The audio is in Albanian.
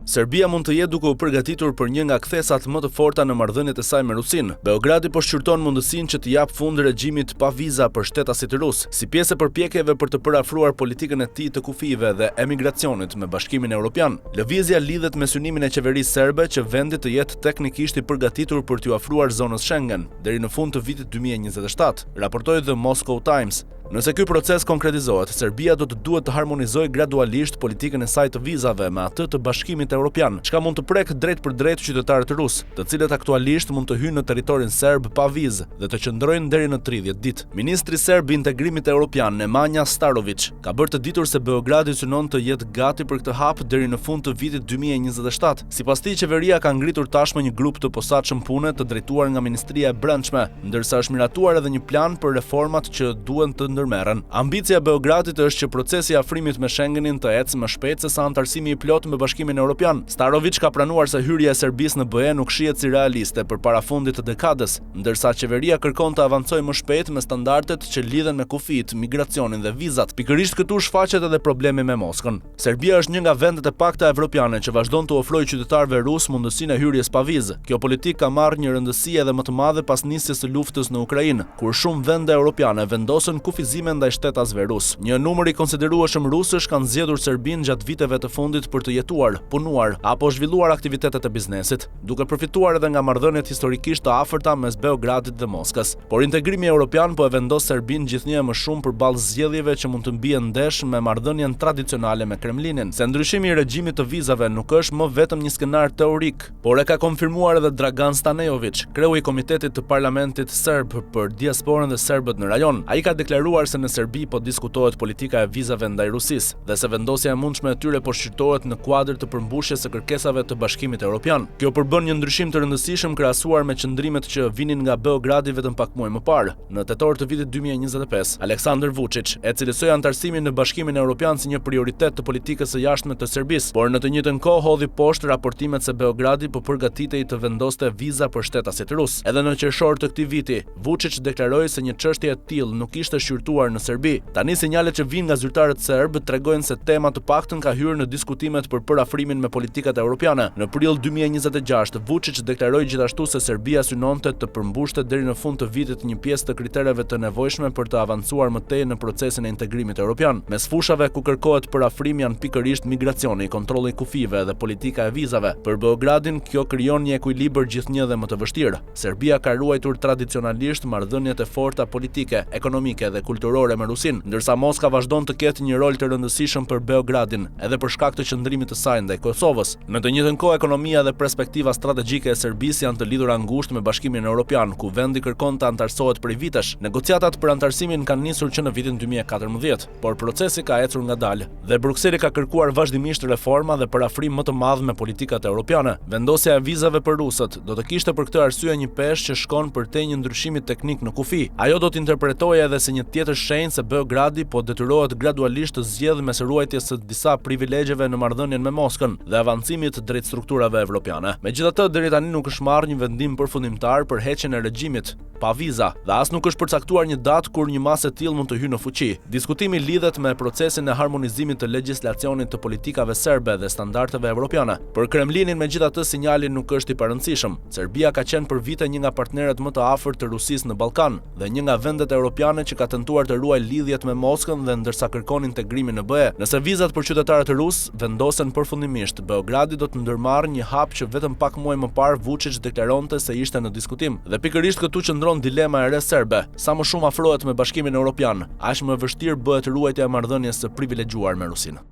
Serbia mund të jetë duke u përgatitur për një nga kthesat më të forta në marrëdhëniet e saj me Rusinë. Beogradi po shqyrton mundësinë që të jap fund regjimit pa viza për shtetasit rus, si pjesë e përpjekjeve për të parafruar politikën e tij të kufive dhe emigracionit me Bashkimin Evropian. Lëvizja lidhet me synimin e qeverisë serbe që vendi të jetë teknikisht i përgatitur për t'u afruar zonës Schengen deri në fund të vitit 2027, raportoi The Moscow Times. Nëse ky proces konkretizohet, Serbia do të duhet të harmonizojë gradualisht politikën e saj të vizave me atë të Bashkimit Evropian, çka mund të prek drejt për drejt qytetarët rus, të cilët aktualisht mund të hyjnë në territorin serb pa vizë dhe të qëndrojnë deri në 30 ditë. Ministri serb i integrimit evropian, Nemanja Starović, ka bërë të ditur se Beogradi synon të jetë gati për këtë hap deri në fund të vitit 2027. Sipas tij, qeveria ka ngritur tashmë një grup të posaçëm pune të drejtuar nga Ministria e Brendshme, ndërsa është miratuar edhe një plan për reformat që duhen të ndërmerren. Ambicia e Beogradit është që procesi i afrimit me Schengenin të ecë më shpejt sesa antarësimi i plot me Bashkimin Evropian. Starović ka pranuar se hyrja e Serbisë në BE nuk shihet si realiste përpara fundit të dekadës, ndërsa qeveria kërkon të avancojë më shpejt me standardet që lidhen me kufijt, migracionin dhe vizat. Pikërisht këtu shfaqet edhe problemi me Moskën. Serbia është një nga vendet e pakta evropiane që vazhdon të ofrojë qytetarëve rus mundësinë e hyrjes pa vizë. Kjo politikë ka marrë një rëndësi edhe më të madhe pas nisjes së luftës në Ukrainë, kur shumë vende evropiane vendosën kufizime ndaj shtetasve rus. Një numër i konsiderueshëm rusësh kanë zgjedhur Serbinë gjatë viteve të fundit për të jetuar, punuar apo zhvilluar aktivitetet e biznesit, duke përfituar edhe nga marrëdhëniet historikisht të afërta mes Beogradit dhe Moskës. Por integrimi evropian po e vendos Serbinë gjithnjë më shumë përballë zgjedhjeve që mund të mbien ndesh me marrëdhënien tradicionale me Kremlinin. Se ndryshimi i regjimit të vizave nuk është më vetëm një skenar teorik, por e ka konfirmuar edhe Dragan Stanojević, kreu i Komitetit të Parlamentit Serb për diasporën dhe serbët në rajon. Ai ka deklaruar se në Serbi po diskutohet politika e vizave ndaj Rusisë dhe se vendosja e mundshme e tyre po shqyrtohet në kuadër të përmbushjes së kërkesave të Bashkimit Evropian. Kjo përbën një ndryshim të rëndësishëm krahasuar me qëndrimet që vinin nga Beogradi vetëm pak muaj më parë. Në tetor të vitit 2025, Aleksandar Vučić e cilësoi antarësimin në Bashkimin Evropian si një prioritet të politikës së jashtme të Serbisë, por në të njëjtën kohë hodhi poshtë raportimet se Beogradi po përgatitej të vendoste viza për shtetasit rus. Edhe në qershor të këtij viti, Vučić deklaroi se një çështje e tillë nuk ishte shqyrtuar në Serbi. Tani sinjalet që vijnë nga zyrtarët serb tregojnë se tema të paktën ka hyrë në diskutimet për parafrimin me politikat evropiane. Në prill 2026, Vučić deklaroi gjithashtu se Serbia synonte të përmbushte deri në fund të vitit një pjesë të kritereve të nevojshme për të avancuar më tej në procesin e integrimit evropian. Mes fushave ku kërkohet parafrim janë pikërisht migracioni, kontrolli i kufive dhe politika e vizave. Për Beogradin kjo krijon një ekuilibër gjithnjë dhe më të vështirë. Serbia ka ruajtur tradicionalisht marrëdhëniet e forta politike, ekonomike dhe kulturore me Rusinë, ndërsa Moska vazhdon të ketë një rol të rëndësishëm për Beogradin, edhe për shkak të qëndrimit të saj ndaj Kosovës. Në të njëjtën kohë, ekonomia dhe perspektiva strategjike e Serbisë janë të lidhura ngushtë me Bashkimin Evropian, ku vendi kërkon të antarësohet prej vitesh. Negociatat për antarësimin kanë nisur që në vitin 2014, por procesi ka ecur ngadalë dhe Brukseli ka kërkuar vazhdimisht reforma dhe parafrim më të madh me politikat evropiane. Vendosja e vizave për rusët do të kishte për këtë arsye një peshë që shkon përtej një ndryshimi teknik në kufi. Ajo do të interpretohej edhe si një tjetër shenjë se Beogradi po detyrohet gradualisht të zgjedhë mes ruajtjes së disa privilegjeve në marrëdhënien me Moskën dhe avancimit drejt strukturave evropiane. Megjithatë, deri tani nuk është marrë një vendim përfundimtar për heqjen e regjimit pa viza dhe as nuk është përcaktuar një datë kur një masë e tillë mund të hyjë në fuqi. Diskutimi lidhet me procesin e harmonizimit të legjislacionit të politikave serbe dhe standardeve evropiane. Për Kremlinin, megjithatë, sinjali nuk është i parëndësishëm. Serbia ka qenë për vite një nga partnerët më të afërt të Rusisë në Ballkan dhe një nga vendet evropiane që ka tentuar të ruajë lidhjet me Moskën dhe ndërsa kërkon integrimin në BE. Nëse vizat për qytetarët rus vendosen përfundimisht, Beogradi do të ndërmarrë një hap që vetëm pak muaj më parë Vučić deklaronte se ishte në diskutim. Dhe pikërisht këtu qëndron dilema e re serbe. Sa më shumë afrohet me Bashkimin Evropian, aq më vështirë bëhet ruajtja e marrëdhënies së privilegjuar me Rusinë.